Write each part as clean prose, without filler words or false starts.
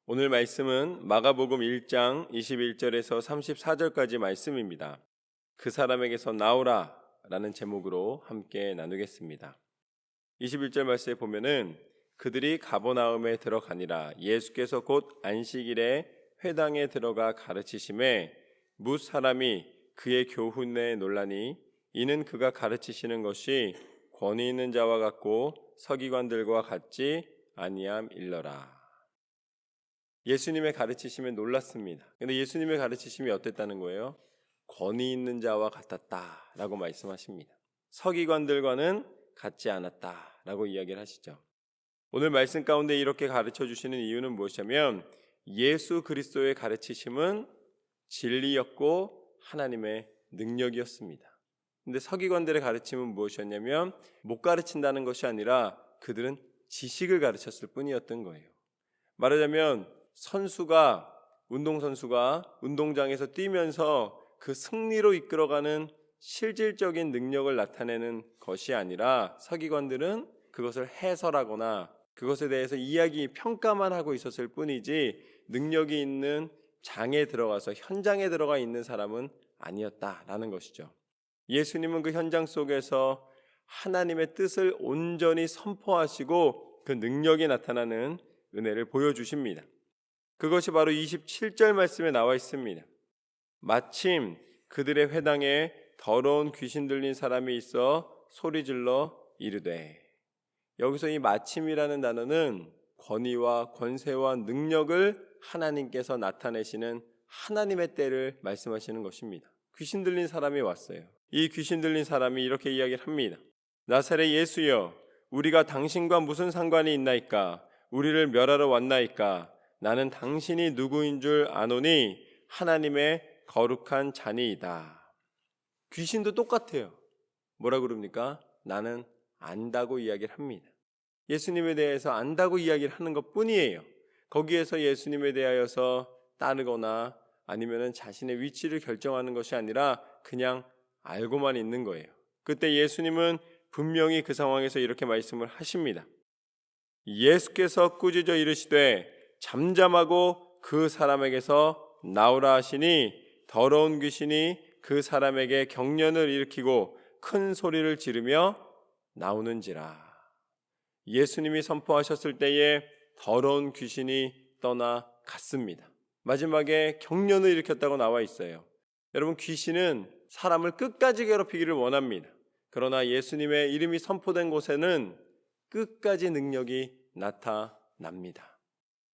오늘 말씀은 마가복음 1장 21절에서 34절까지 말씀입니다. 그 사람에게서 나오라 라는 제목으로 함께 나누겠습니다. 21절 말씀에 보면은 그들이 가버나움에 들어가니라. 예수께서 곧 안식일에 회당에 들어가 가르치심에 뭇 사람이 그의 교훈에 놀라니 이는 그가 가르치시는 것이 권위 있는 자와 같고 서기관들과 같지 아니함 일러라. 예수님의 가르치심에 놀랐습니다. 근데 예수님의 가르치심이 어땠다는 거예요? 권위 있는 자와 같았다라고 말씀하십니다. 서기관들과는 같지 않았다라고 이야기를 하시죠. 오늘 말씀 가운데 이렇게 가르쳐 주시는 이유는 무엇이냐면 예수 그리스도의 가르치심은 진리였고 하나님의 능력이었습니다. 근데 서기관들의 가르침은 무엇이었냐면 못 가르친다는 것이 아니라 그들은 지식을 가르쳤을 뿐이었던 거예요. 말하자면 운동선수가 운동장에서 뛰면서 그 승리로 이끌어가는 실질적인 능력을 나타내는 것이 아니라 서기관들은 그것을 해설하거나 그것에 대해서 평가만 하고 있었을 뿐이지 능력이 있는 장에 들어가서 현장에 들어가 있는 사람은 아니었다라는 것이죠. 예수님은 그 현장 속에서 하나님의 뜻을 온전히 선포하시고 그 능력이 나타나는 은혜를 보여주십니다. 그것이 바로 27절 말씀에 나와 있습니다. 마침 그들의 회당에 더러운 귀신 들린 사람이 있어 소리질러 이르되, 여기서 이 마침이라는 단어는 권위와 권세와 능력을 하나님께서 나타내시는 하나님의 때를 말씀하시는 것입니다. 귀신 들린 사람이 왔어요. 이 귀신 들린 사람이 이렇게 이야기를 합니다. 나사렛 예수여, 우리가 당신과 무슨 상관이 있나이까? 우리를 멸하러 왔나이까? 나는 당신이 누구인 줄 아노니 하나님의 거룩한 자니이다. 귀신도 똑같아요. 뭐라 그럽니까? 나는 안다고 이야기를 합니다. 예수님에 대해서 안다고 이야기를 하는 것 뿐이에요. 거기에서 예수님에 대하여서 따르거나 아니면 자신의 위치를 결정하는 것이 아니라 그냥 알고만 있는 거예요. 그때 예수님은 분명히 그 상황에서 이렇게 말씀을 하십니다. 예수께서 꾸짖어 이르시되 잠잠하고 그 사람에게서 나오라 하시니 더러운 귀신이 그 사람에게 경련을 일으키고 큰 소리를 지르며 나오는지라. 예수님이 선포하셨을 때에 더러운 귀신이 떠나갔습니다. 마지막에 경련을 일으켰다고 나와 있어요. 여러분, 귀신은 사람을 끝까지 괴롭히기를 원합니다. 그러나 예수님의 이름이 선포된 곳에는 끝까지 능력이 나타납니다.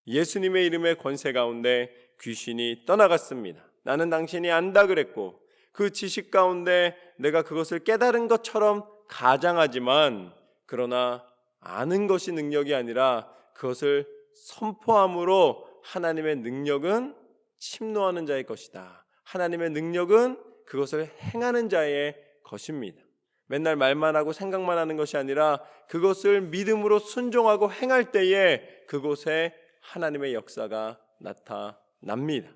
예수님의 이름의 권세 가운데 귀신이 떠나갔습니다. 나는 당신이 안다 그랬고 그 지식 가운데 내가 그것을 깨달은 것처럼 가장하지만 그러나 아는 것이 능력이 아니라 그것을 선포함으로 하나님의 능력은 침노하는 자의 것이다. 하나님의 능력은 그것을 행하는 자의 것입니다. 맨날 말만 하고 생각만 하는 것이 아니라 그것을 믿음으로 순종하고 행할 때에 그곳에 하나님의 역사가 나타납니다.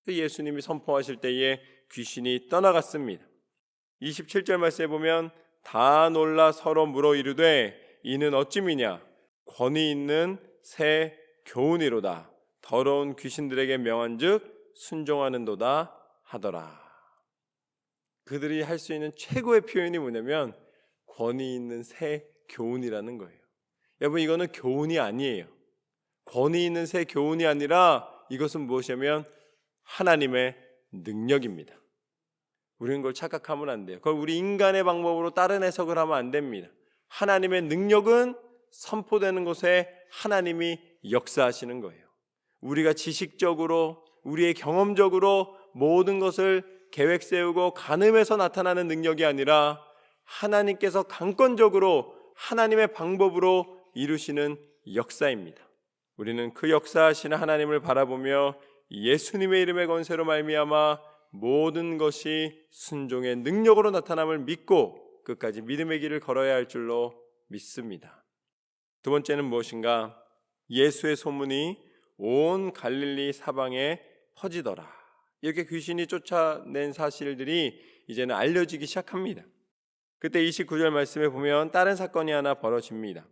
예수님이 선포하실 때에 귀신이 떠나갔습니다. 27절 말씀에 보면 다 놀라 서로 물어 이르되 이는 어찌미냐? 권위 있는 새 교훈이로다. 더러운 귀신들에게 명한즉 순종하는도다 하더라. 그들이 할 수 있는 최고의 표현이 뭐냐면 권위 있는 새 교훈이라는 거예요. 여러분, 이거는 교훈이 아니에요. 권위 있는 새 교훈이 아니라 이것은 무엇이냐면 하나님의 능력입니다. 우리는 그걸 착각하면 안 돼요. 그걸 우리 인간의 방법으로 다른 해석을 하면 안 됩니다. 하나님의 능력은 선포되는 곳에 하나님이 역사하시는 거예요. 우리가 지식적으로 우리의 경험적으로 모든 것을 계획 세우고 가늠해서 나타나는 능력이 아니라 하나님께서 강권적으로 하나님의 방법으로 이루시는 역사입니다. 우리는 그 역사하시는 하나님을 바라보며 예수님의 이름의 권세로 말미암아 모든 것이 순종의 능력으로 나타남을 믿고 끝까지 믿음의 길을 걸어야 할 줄로 믿습니다. 두 번째는 무엇인가? 예수의 소문이 온 갈릴리 사방에 퍼지더라. 이렇게 귀신이 쫓아낸 사실들이 이제는 알려지기 시작합니다. 그때 29절 말씀에 보면 다른 사건이 하나 벌어집니다.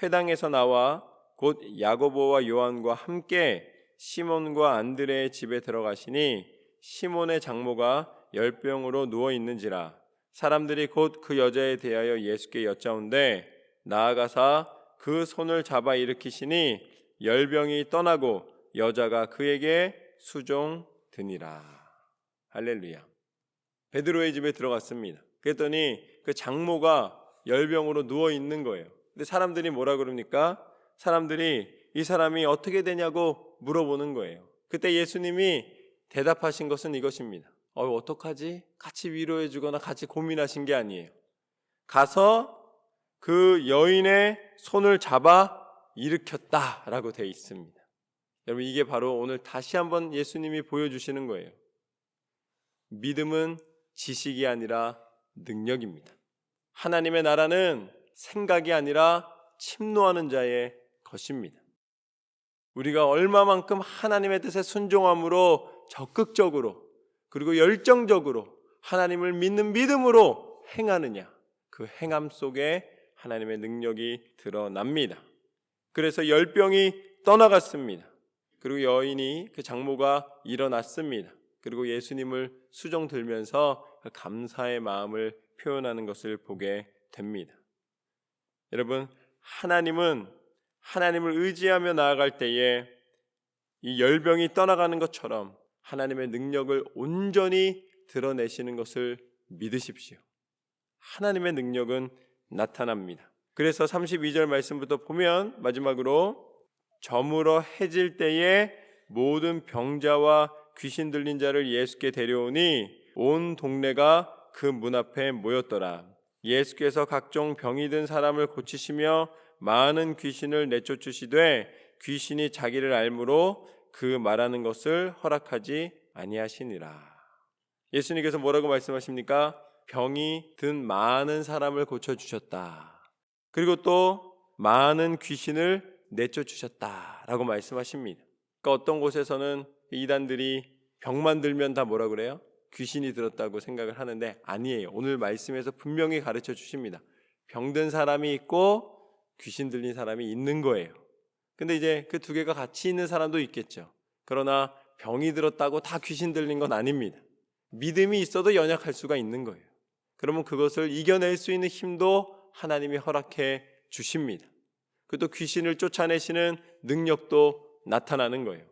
회당에서 나와 곧 야고보와 요한과 함께 시몬과 안드레의 집에 들어가시니 시몬의 장모가 열병으로 누워 있는지라. 사람들이 곧 그 여자에 대하여 예수께 여짜온대 나아가사 그 손을 잡아 일으키시니 열병이 떠나고 여자가 그에게 수종드니라. 할렐루야. 베드로의 집에 들어갔습니다. 그랬더니 그 장모가 열병으로 누워 있는 거예요. 근데 사람들이 뭐라 그럽니까? 사람들이 이 사람이 어떻게 되냐고 물어보는 거예요. 그때 예수님이 대답하신 것은 이것입니다. 어떡하지? 같이 위로해 주거나 같이 고민하신 게 아니에요. 가서 그 여인의 손을 잡아 일으켰다라고 되어 있습니다. 여러분, 이게 바로 오늘 다시 한번 예수님이 보여주시는 거예요. 믿음은 지식이 아니라 능력입니다. 하나님의 나라는 생각이 아니라 침노하는 자의 것입니다. 우리가 얼마만큼 하나님의 뜻에 순종함으로 적극적으로 그리고 열정적으로 하나님을 믿는 믿음으로 행하느냐, 그 행함 속에 하나님의 능력이 드러납니다. 그래서 열병이 떠나갔습니다. 그리고 여인이, 그 장모가 일어났습니다. 그리고 예수님을 수종 들면서 그 감사의 마음을 표현하는 것을 보게 됩니다. 여러분, 하나님을 의지하며 나아갈 때에 이 열병이 떠나가는 것처럼 하나님의 능력을 온전히 드러내시는 것을 믿으십시오. 하나님의 능력은 나타납니다. 그래서 32절 말씀부터 보면 마지막으로 저물어 해질 때에 모든 병자와 귀신 들린 자를 예수께 데려오니 온 동네가 그 문 앞에 모였더라. 예수께서 각종 병이 든 사람을 고치시며 많은 귀신을 내쫓으시되 귀신이 자기를 알므로 그 말하는 것을 허락하지 아니하시니라. 예수님께서 뭐라고 말씀하십니까? 병이 든 많은 사람을 고쳐주셨다. 그리고 또 많은 귀신을 내쫓으셨다라고 말씀하십니다. 그러니까 어떤 곳에서는 이단들이 병만 들면 다 뭐라 그래요? 귀신이 들었다고 생각을 하는데 아니에요. 오늘 말씀에서 분명히 가르쳐 주십니다. 병든 사람이 있고 귀신 들린 사람이 있는 거예요. 근데 이제 그 두 개가 같이 있는 사람도 있겠죠. 그러나 병이 들었다고 다 귀신 들린 건 아닙니다. 믿음이 있어도 연약할 수가 있는 거예요. 그러면 그것을 이겨낼 수 있는 힘도 하나님이 허락해 주십니다. 그것도 귀신을 쫓아내시는 능력도 나타나는 거예요.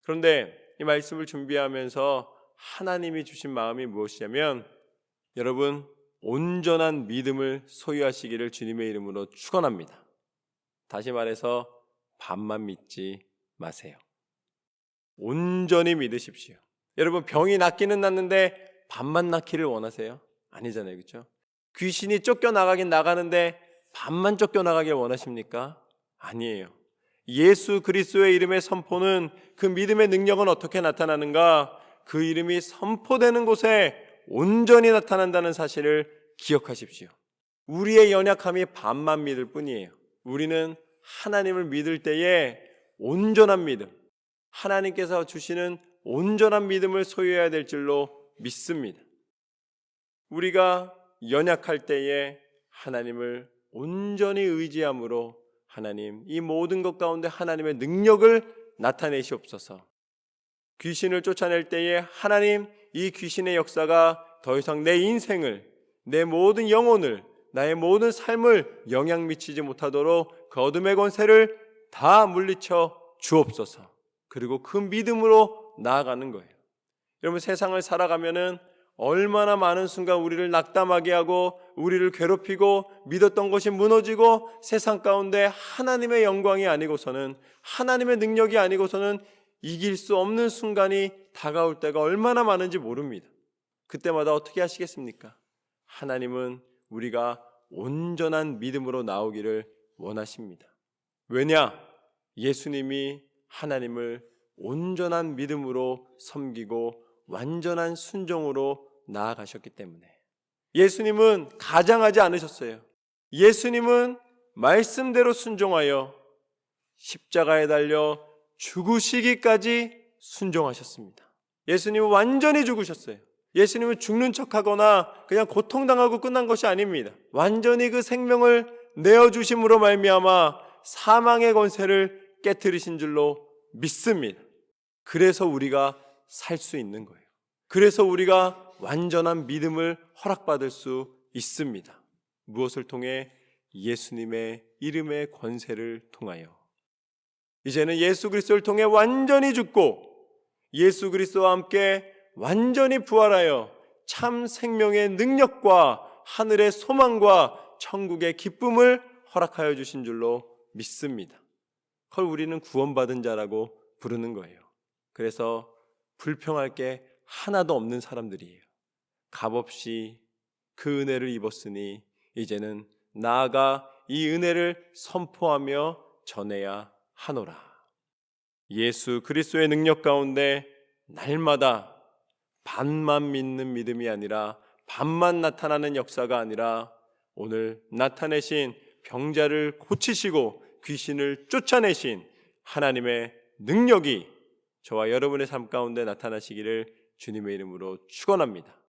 그런데 이 말씀을 준비하면서 하나님이 주신 마음이 무엇이냐면, 여러분, 온전한 믿음을 소유하시기를 주님의 이름으로 축원합니다. 다시 말해서 반만 믿지 마세요. 온전히 믿으십시오. 여러분, 병이 낫기는 낫는데 반만 낫기를 원하세요? 아니잖아요, 그렇죠? 귀신이 쫓겨나가긴 나가는데 반만 쫓겨나가길 원하십니까? 아니에요. 예수 그리스도의 이름의 선포는, 그 믿음의 능력은 어떻게 나타나는가? 그 이름이 선포되는 곳에 온전히 나타난다는 사실을 기억하십시오. 우리의 연약함이 반만 믿을 뿐이에요. 우리는 하나님을 믿을 때에 온전한 믿음, 하나님께서 주시는 온전한 믿음을 소유해야 될 줄로 믿습니다. 우리가 연약할 때에 하나님을 온전히 의지함으로 하나님, 이 모든 것 가운데 하나님의 능력을 나타내시옵소서. 귀신을 쫓아낼 때에 하나님, 이 귀신의 역사가 더 이상 내 인생을, 내 모든 영혼을, 나의 모든 삶을 영향 미치지 못하도록 그 어둠의 권세를 다 물리쳐 주옵소서. 그리고 그 믿음으로 나아가는 거예요. 여러분, 세상을 살아가면은 얼마나 많은 순간 우리를 낙담하게 하고 우리를 괴롭히고 믿었던 것이 무너지고 세상 가운데 하나님의 영광이 아니고서는, 하나님의 능력이 아니고서는 이길 수 없는 순간이 다가올 때가 얼마나 많은지 모릅니다. 그때마다 어떻게 하시겠습니까? 하나님은 우리가 온전한 믿음으로 나오기를 원하십니다. 왜냐? 예수님이 하나님을 온전한 믿음으로 섬기고 완전한 순종으로 나아가셨기 때문에. 예수님은 가장하지 않으셨어요. 예수님은 말씀대로 순종하여 십자가에 달려 죽으시기까지 순종하셨습니다. 예수님은 완전히 죽으셨어요. 예수님은 죽는 척하거나 그냥 고통당하고 끝난 것이 아닙니다. 완전히 그 생명을 내어주심으로 말미암아 사망의 권세를 깨뜨리신 줄로 믿습니다. 그래서 우리가 살 수 있는 거예요. 그래서 우리가 완전한 믿음을 허락받을 수 있습니다. 무엇을 통해? 예수님의 이름의 권세를 통하여. 이제는 예수 그리스도를 통해 완전히 죽고 예수 그리스도와 함께 완전히 부활하여 참 생명의 능력과 하늘의 소망과 천국의 기쁨을 허락하여 주신 줄로 믿습니다. 그걸 우리는 구원받은 자라고 부르는 거예요. 그래서 불평할 게 하나도 없는 사람들이에요. 값없이 그 은혜를 입었으니 이제는 나아가 이 은혜를 선포하며 전해야 하노라. 예수 그리스도의 능력 가운데 날마다 반만 믿는 믿음이 아니라 반만 나타나는 역사가 아니라 오늘 나타내신 병자를 고치시고 귀신을 쫓아내신 하나님의 능력이 저와 여러분의 삶 가운데 나타나시기를 주님의 이름으로 축원합니다.